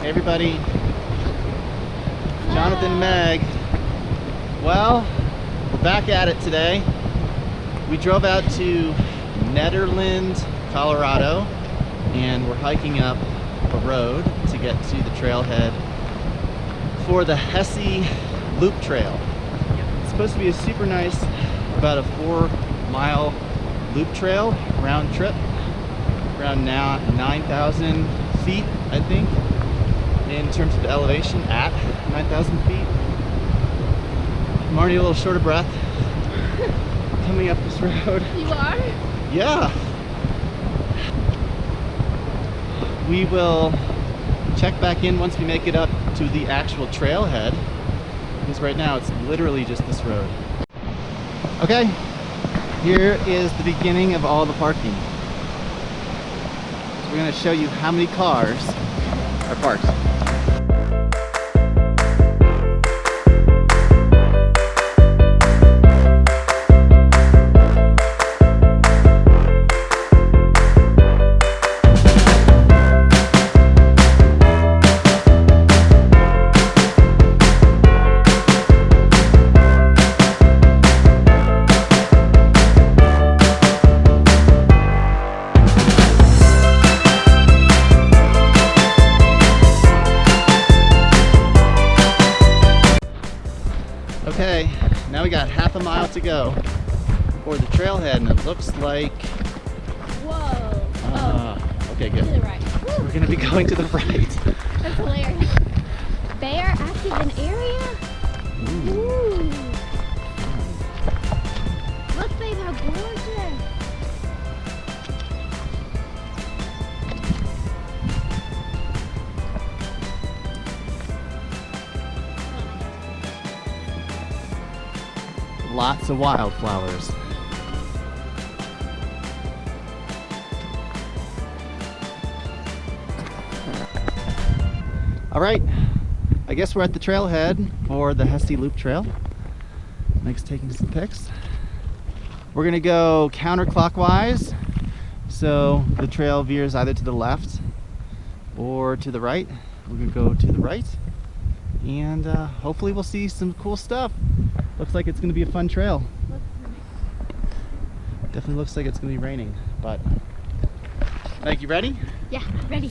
Hey everybody, Jonathan, Meg. Well, we're back at it today. We drove out to Nederland, Colorado, and we're hiking up a road to get to the trailhead for the Hessie Loop Trail. It's supposed to be a super nice, about a 4-mile loop trail, round trip, around now 9,000 feet, I think, in terms of elevation, at 9,000 feet. I'm already a little short of breath coming up this road. You are? Yeah. We will check back in once we make it up to the actual trailhead, because right now it's literally just this road. Okay, here is the beginning of all the parking. So we're going to show you how many cars are parked. Okay, now we got half a mile to go for the trailhead, and it looks like... Whoa. Okay, good. To the right. Woo. We're going to be going to the right. That's hilarious. Bear active in area? Ooh. Look, babe, how gorgeous. Lots of wildflowers. All right, I guess we're at the trailhead for the Hessie Loop Trail. Meg's taking some pics. We're gonna go counterclockwise, so the trail veers either to the left or to the right. We're gonna go to the right, and hopefully we'll see some cool stuff. Looks like it's going to be a fun trail. Definitely looks like it's going to be raining, but... Meg, you ready? Yeah, ready.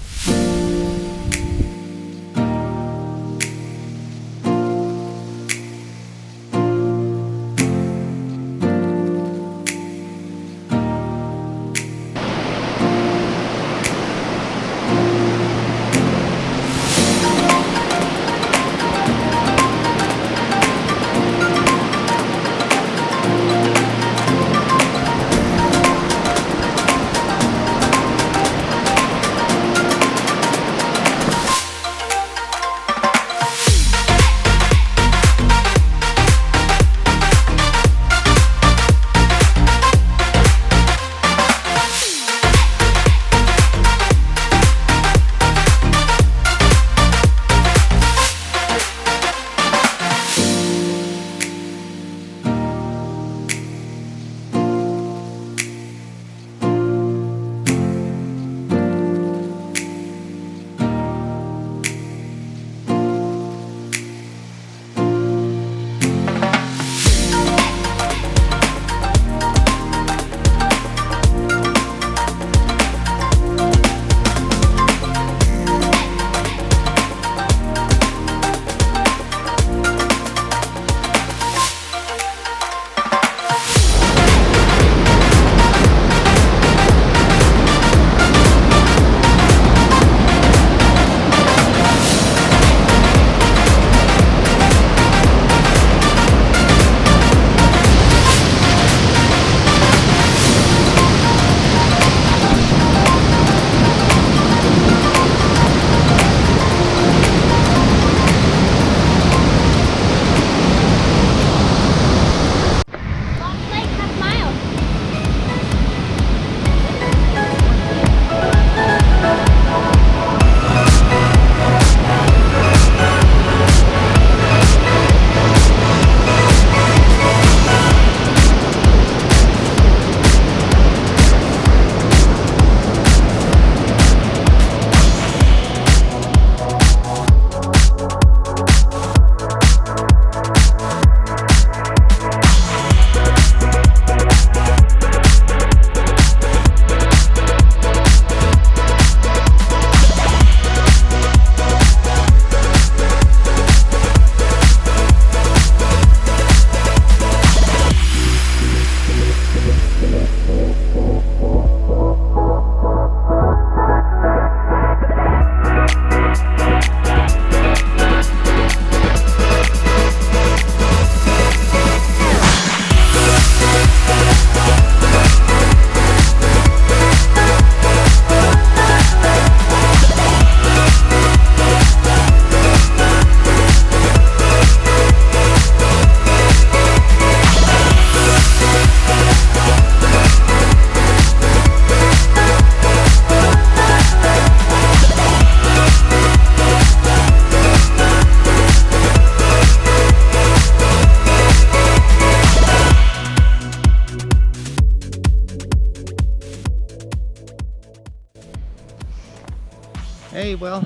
Hey, well,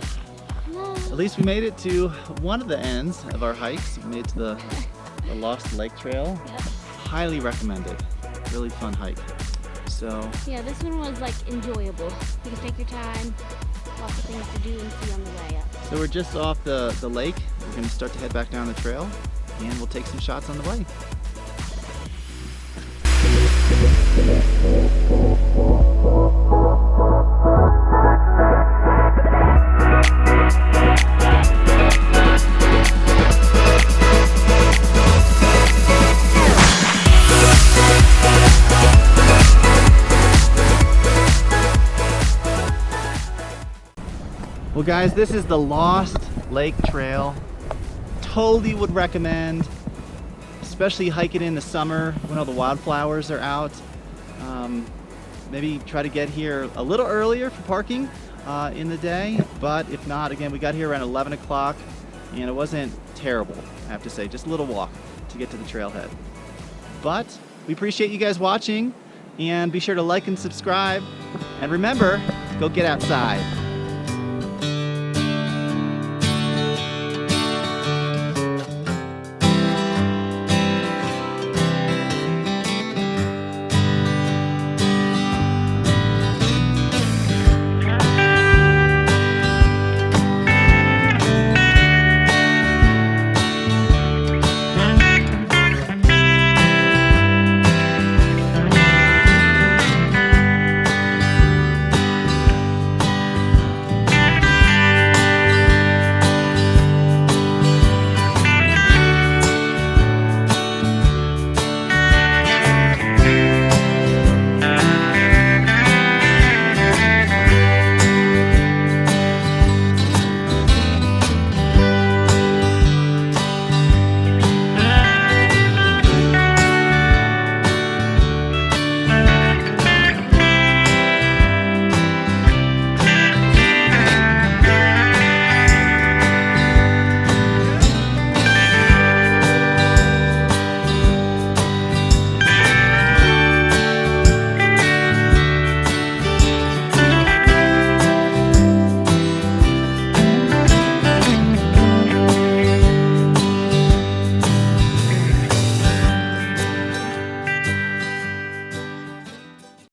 No. at least we made it to one of the ends of our hikes. We made it to the Lost Lake Trail. Yep. Highly recommended. Really fun hike. So, Yeah, this one was like enjoyable. You can take your time, lots of things to do and see on the way up. so we're just off the lake. We're gonna start to head back down the trail and we'll take some shots on the way. Well guys, this is the Lost Lake Trail. Totally would recommend, especially hiking in the summer when all the wildflowers are out. Maybe try to get here a little earlier for parking in the day, but if not, again, we got here around 11 o'clock and it wasn't terrible, I have to say, just a little walk to get to the trailhead. But we appreciate you guys watching and be sure to like and subscribe, and remember, go get outside.